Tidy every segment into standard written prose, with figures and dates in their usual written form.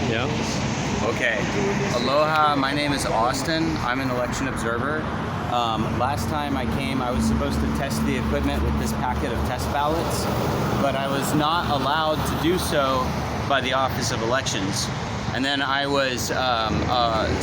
Yeah. Okay. Aloha, my name is Austin. I'm an election observer. Last time I came, I was supposed to test the equipment with this packet of test ballots, but I was not allowed to do so by the Office of Elections. And then I was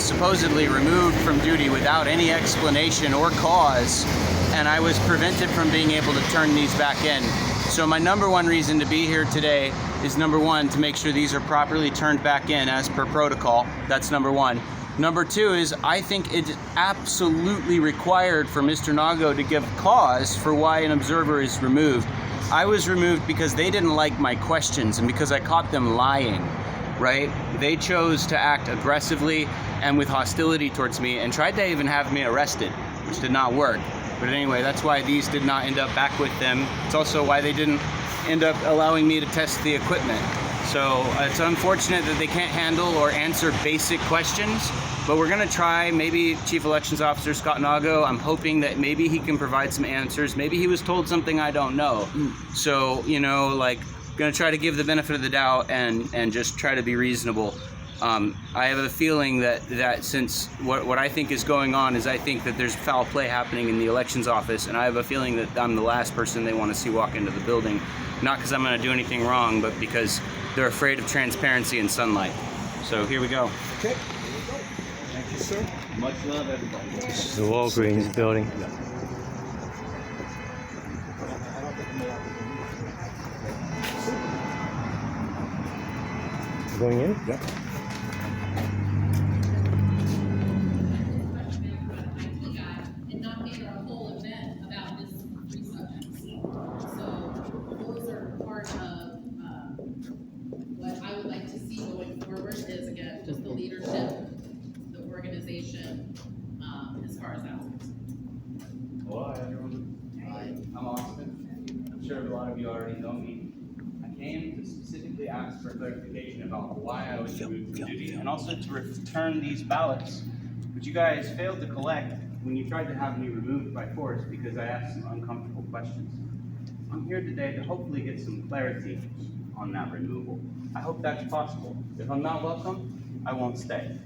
supposedly removed from duty without any explanation or cause, and I was prevented from being able to turn these back in. So my number one reason to be here today is, number one, to make sure these are properly turned back in as per protocol. That's number one. Number two is, I think it's absolutely required for Mr. Nago to give cause for why an observer is removed. I was removed because they didn't like my questions and because I caught them lying, right? They chose to act aggressively and with hostility towards me and tried to even have me arrested, which did not work. But anyway, that's why these did not end up back with them. It's also why they didn't end up allowing me to test the equipment. So it's unfortunate that they can't handle or answer basic questions, but we're gonna try. Maybe Chief Elections Officer Scott Nago, I'm hoping that maybe he can provide some answers. Maybe he was told something I don't know. So, you know, like, gonna try to give the benefit of the doubt and just try to be reasonable. I have a feeling that since what I think is going on is, I think that there's foul play happening in the elections office, and I have a feeling that I'm the last person they want to see walk into the building. Not because I'm going to do anything wrong, but because they're afraid of transparency and sunlight. So here we go. Okay. Thank you, sir. Much love, everybody. This is the Walgreens building. Going in? Yep. And not make a whole event about this three subjects. So those are part of what I would like to see going forward is, again, just the leadership, the organization, as far as that goes. Hello, everyone. I'm Austin. I'm sure a lot of you already know me. I came to specifically ask for clarification about why I was removed from duty, and also to return these ballots, which you guys failed to collect when you tried to have me removed by force because I asked some uncomfortable questions. I'm here today to hopefully get some clarity on that removal. I hope that's possible. If I'm not welcome, I won't stay.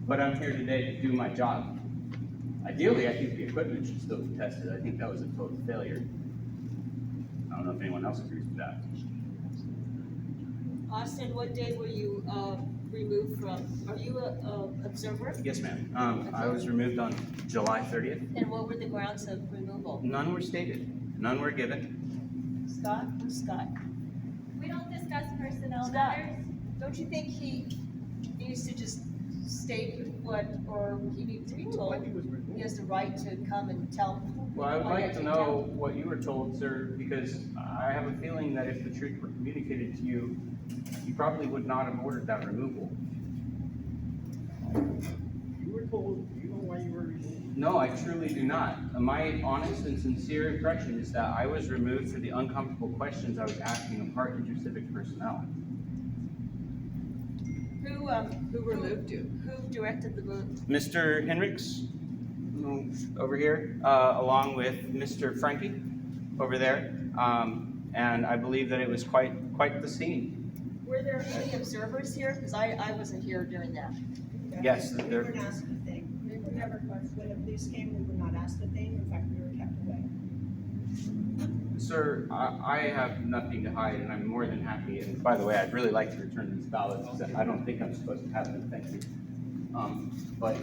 But I'm here today to do my job. Ideally, I think the equipment should still be tested. I think that was a total failure. I don't know if anyone else agrees with that. Austin, what day were you removed from? Are you a observer? Yes, ma'am. I was removed on July 30th. And what were the grounds of removal? None were stated. None were given. Scott? Who's Scott? We don't discuss personnel Scott, matters. don't you think he needs to just state what, or he needs to be told? He has the right to come and tell. Well, I would like to know what you were told, sir, because I have a feeling that if the truth were communicated to you, you probably would not have ordered that removal. You were told, do you know why you were removed? No, I truly do not. My honest and sincere impression is that I was removed for the uncomfortable questions I was asking of Hart Intercivic personnel. Who removed you? Who directed the move? Mr. Henricks, over here, along with Mr. Frankie, over there, and I believe that it was quite the scene. Were there any observers here? Because I wasn't here during that. Yes, We there. weren't asked a thing. We were never, when the police came, we were not asked a thing. In fact, we were kept away. Sir, I have nothing to hide, and I'm more than happy. And by the way, I'd really like to return these ballots. I don't think I'm supposed to have them. Thank you. But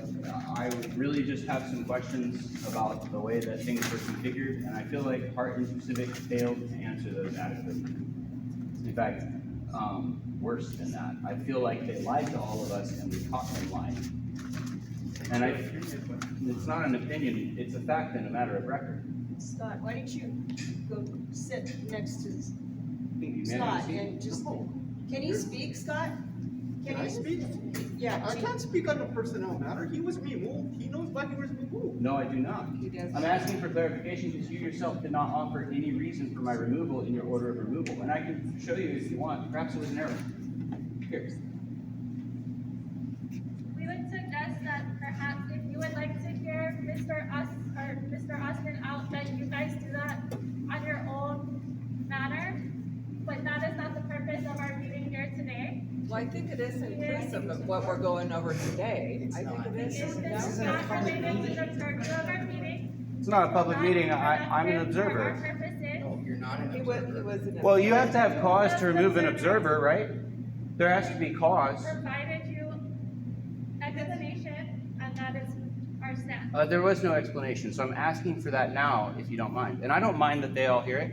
I would really just have some questions about the way that things were configured, and I feel like Hart Intercivic failed to answer those adequately. In fact, worse than that, I feel like they lied to all of us, and we caught them lying. And it's not an opinion; it's a fact and a matter of record. Scott, why don't you go sit next to You Scott may and just, No. can he speak, Scott? Can I speak? Yeah. I can't speak on a personnel matter. He was removed. He knows why he was removed. No, I do not. He does. I'm asking for clarification because you yourself did not offer any reason for my removal in your order of removal. And I can show you if you want. Perhaps it was an error. Here. We would suggest that perhaps if you would like to hear Mr. Austin out, that you guys do that on your own manner. But that is not the purpose of our meeting here today. Why think it is inclusive of what we're going over today. I think it is. Is No? this not related to the purpose of our meeting? It's not a public meeting. I'm an For our observer. purposes? You're not an He was an Well, you have to have cause to remove an observer, right? There has to be cause. Provided you explanation, and that is our stance. There was no explanation, so I'm asking for that now, if you don't mind. And I don't mind that they all hear it.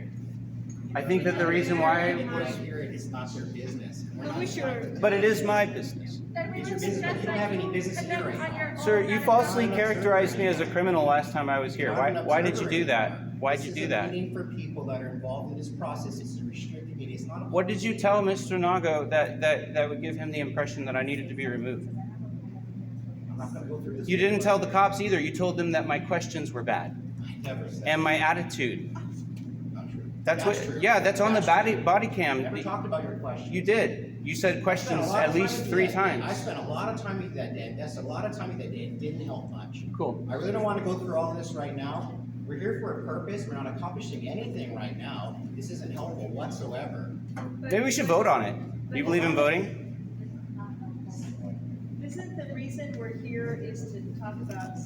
I think that the reason why it was, It's not their business. Well, we should. but it is my business. Then we It's would your business, but suggest you don't have that any you business conduct here right on your Sir, own you that falsely is- characterized me as a criminal last time I was here. Why did you do that? Why did you do that? This is a meeting for people that are involved in this process. It's a restricted meeting. It's not a. What did you tell Mr. Nago that would give him the impression that I needed to be removed? I'm not gonna go through this. You didn't tell the cops either. You told them that my questions were bad I never said. and my attitude. Not true. That's true. what. Yeah, that's on the That's true. body I cam. never talked about your question. You did. You said I spent questions a lot at of time least with you 3 that day. times. I spent a lot of time with you that day. That's a lot of time with you that day. It didn't help much. Cool. I really don't want to go through all this right now. We're here for a purpose. We're not accomplishing anything right now. This isn't helpful whatsoever. Maybe we should vote on it. Do you believe in voting? Isn't the reason we're here is to talk about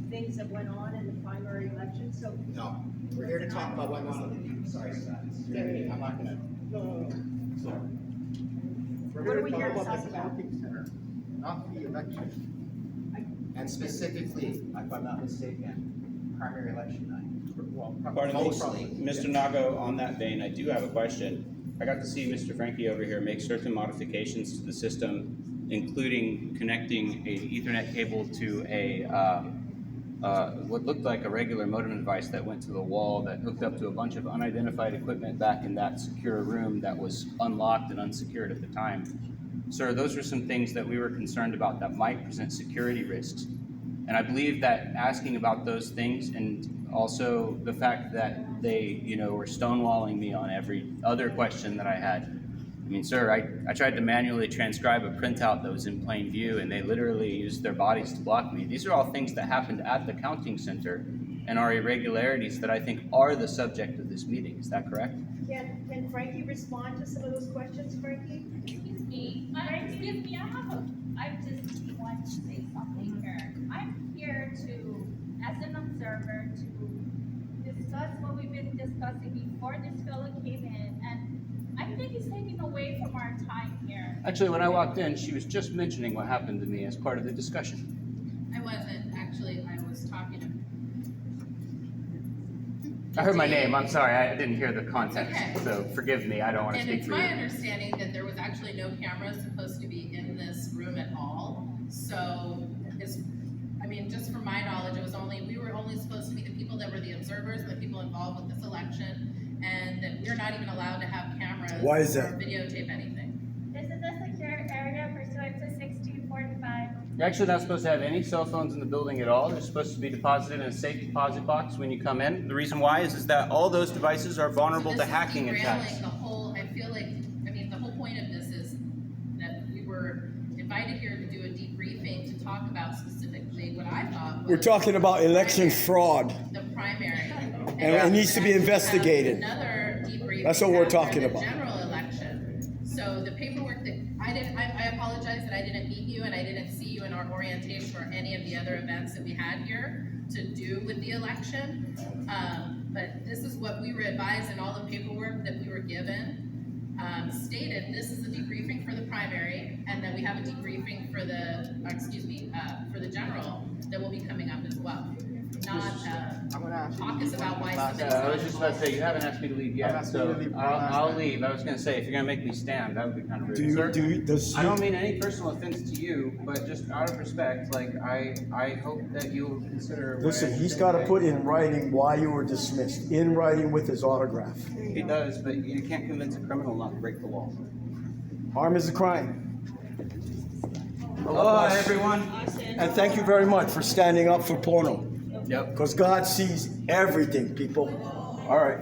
things that went on in the primary election, so. No, we're here to talk about what went on. Sorry, Scott. I'm not gonna. What are we here to talk about? Not the election. And specifically, if I'm not mistaken, primary election night. Pardon me, Mostly. Mr. Nago, on that vein, I do have a question. I got to see Mr. Frankie over here make certain modifications to the system, including connecting a Ethernet cable to a what looked like a regular modem device that went to the wall that hooked up to a bunch of unidentified equipment back in that secure room that was unlocked and unsecured at the time. Sir, those were some things that we were concerned about that might present security risks. And I believe that asking about those things, and also the fact that they, were stonewalling me on every other question that I had. I mean, sir, I tried to manually transcribe a printout that was in plain view, and they literally used their bodies to block me. These are all things that happened at the counting center and are irregularities that I think are the subject of this meeting. Is that correct? Can Frankie respond to some of those questions, Frankie? Excuse me, I just want to say something here. I'm here as an observer, to discuss what we've been discussing before this fellow came in, and I think he's taking away from our time here. Actually, when I walked in, she was just mentioning what happened to me as part of the discussion. I wasn't, actually, I was talking to. I heard my name. I'm sorry. I didn't hear the context. Okay. So forgive me. I don't want to And speak it's for my you. understanding that there was actually no cameras supposed to be in this room at all. So, just from my knowledge, we were only supposed to be the people that were the observers, the people involved with this election, and that we're not even allowed to have cameras. Why is that? Or videotape anything. This is a secure area pursuant to 1645. You're actually not supposed to have any cell phones in the building at all. They're supposed to be deposited in a safe deposit box when you come in. The reason why is that all those devices are vulnerable So to this is hacking derailing attacks. the whole, I feel like, the whole point of this is that we were invited here to do a debriefing to talk about specifically what I thought was. We're talking about election fraud. The primary. And it needs to be investigated. Another debriefing. That's what we're after talking the about. General election. So the paperwork that I apologize that I didn't meet you and I didn't see you in our orientation or any of the other events that we had here to do with the election. But this is what we were advised, and all the paperwork that we were given stated this is a debriefing for the primary, and then we have a debriefing for the general that will be coming up as well. Not caucus about why somebody's I was just about to say, you haven't asked me to leave I've yet, asked you so to leave one I'll last leave. I was going to say, if you're going to make me stand, that would be kind of rude. Does I don't mean any personal offense to you, but just out of respect, I hope that you'll consider. what listen, I he's say got to today. put in writing why you were dismissed, in writing with his autograph. He does, but you can't convince a criminal not to break the law. Harm is a crime. Aloha, everyone. And thank you very much for standing up for porno. Yep. Because God sees everything, people. All right.